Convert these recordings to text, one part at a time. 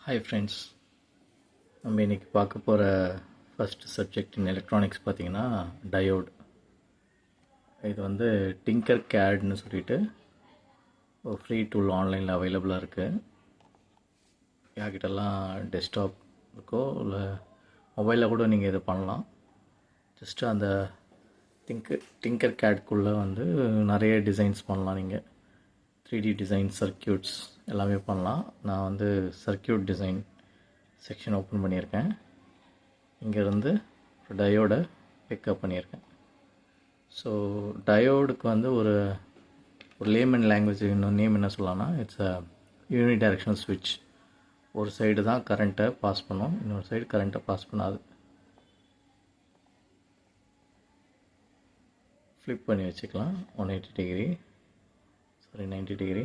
Hi friends, நம்ம இன்றைக்கி பார்க்க போகிற ஃபஸ்ட் சப்ஜெக்ட் இன் எலக்ட்ரானிக்ஸ் பார்த்திங்கன்னா டயோட். இது வந்து டிங்கர் கேட்னு சொல்லிட்டு ஒரு ஃப்ரீ டூல் ஆன்லைனில் அவைலபிளாக இருக்குது. யார்கிட்டலாம் டெஸ்க்டாப் இருக்கோ இல்லை மொபைலில் கூட நீங்கள் இதை பண்ணலாம். ஜஸ்ட்டு அந்த டிங்கர் கேட்குள்ளே வந்து நிறைய டிசைன்ஸ் பண்ணலாம். நீங்கள் 3D டிசைன், சர்க்கியூட்ஸ் எல்லாமே பண்ணலாம். நான் வந்து சர்க்கியூட் டிசைன் செக்ஷன் ஓப்பன் பண்ணியிருக்கேன். இங்கேருந்து டயோடை பிக்கப் பண்ணியிருக்கேன். ஸோ டயோடுக்கு வந்து ஒரு லேமன் லாங்குவேஜ் இன்னும் நேம் என்ன சொல்லலாம்னா, இட்ஸ் அ யூனி டைரக்ஷனல் ஸ்விட்ச். ஒரு சைடு தான் கரண்ட்டை பாஸ் பண்ணும், இன்னொரு சைடு கரண்ட்டை பாஸ் பண்ணாது. ஃப்ளிப் பண்ணி வச்சுக்கலாம் 180 டிகிரி, 90 டிகிரி.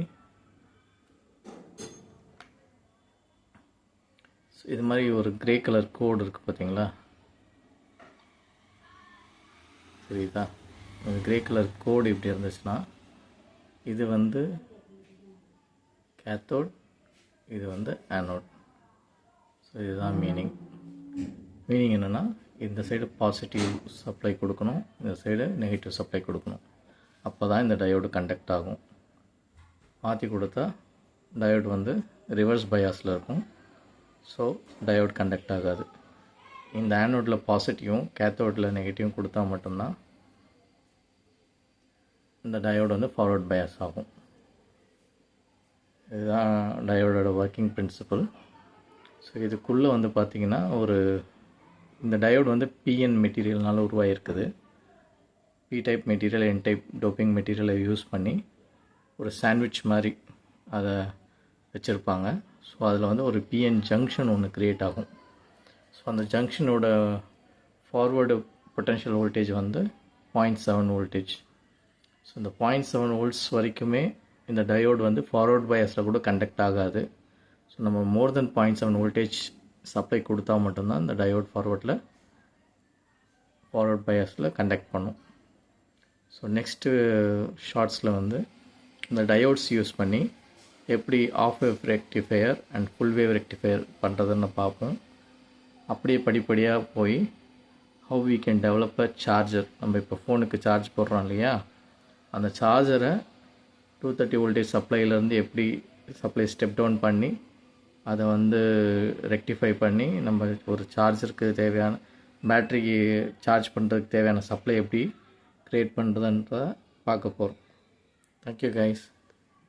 இது மாதிரி ஒரு கிரே கலர் கோடு இருக்குது பார்த்தீங்களா, சரிதா? இந்த கிரே கலர் கோடு இப்படி இருந்துச்சுன்னா இது வந்து கேத்தோட், இது வந்து ஆனோட். ஸோ இதுதான் மீனிங் என்னென்னா, இந்த சைடு பாசிட்டிவ் சப்ளை கொடுக்கணும், இந்த சைடு நெகட்டிவ் சப்ளை கொடுக்கணும். அப்போ தான் இந்த டயோடு கண்டக்ட் ஆகும். மாற்றி கொடுத்தா டயோடு வந்து ரிவர்ஸ் பயாஸில் இருக்கும். ஸோ டயோடு கண்டக்ட் ஆகாது. இந்த ஆனோடில் பாசிட்டிவும் கேத்தோடில் நெகட்டிவும் கொடுத்தா மட்டும்தான் இந்த டயோடு வந்து ஃபார்வர்ட் பயாஸ் ஆகும். இதுதான் டயோடோட ஒர்க்கிங் பிரின்சிபல். ஸோ இதுக்குள்ளே வந்து பார்த்திங்கன்னா இந்த டயோடு வந்து பிஎன் மெட்டீரியல்னால உருவாகிருக்குது. P type material, N type doping மெட்டீரியலை யூஸ் பண்ணி ஒரு சாண்ட்விச் மாதிரி அதை வச்சுருப்பாங்க. ஸோ அதில் வந்து ஒரு பிஎன் ஜங்ஷன் ஒன்று க்ரியேட் ஆகும். ஸோ அந்த ஜங்ஷனோட ஃபார்வர்டு பொட்டென்ஷியல் வோல்டேஜ் வந்து 0.7 வோல்டேஜ். ஸோ இந்த 0.7 வோல்ட்ஸ் வரைக்குமே இந்த டயோடு வந்து ஃபார்வர்ட் பயாஸில் கூட கண்டக்ட் ஆகாது. ஸோ நம்ம மோர் தென் 0.7 வோல்டேஜ் சப்ளை கொடுத்தா மட்டும்தான் இந்த டயோட் ஃபார்வர்ட் பயாஸில் கண்டக்ட் பண்ணும். ஸோ நெக்ஸ்ட்டு ஷார்ட்ஸில் வந்து இந்த டயோட்ஸ் யூஸ் பண்ணி எப்படி half wave rectifier and full wave rectifier பண்ணுறதுன்னு பார்ப்போம். அப்படியே படிப்படியாக போய் how we can develop a charger. நம்ம இப்போ ஃபோனுக்கு சார்ஜ் போடுறோம் இல்லையா, அந்த சார்ஜரை 230 வோல்டேஜ் சப்ளைலேருந்து எப்படி சப்ளை ஸ்டெப் டவுன் பண்ணி அதை வந்து ரெக்டிஃபை பண்ணி நம்ம ஒரு சார்ஜருக்கு தேவையான பேட்ரிக்கு சார்ஜ் பண்ணுறதுக்கு தேவையான சப்ளை எப்படி க்ரியேட் பண்ணுறதுன்றதை பார்க்க போகிறோம். Thank you guys.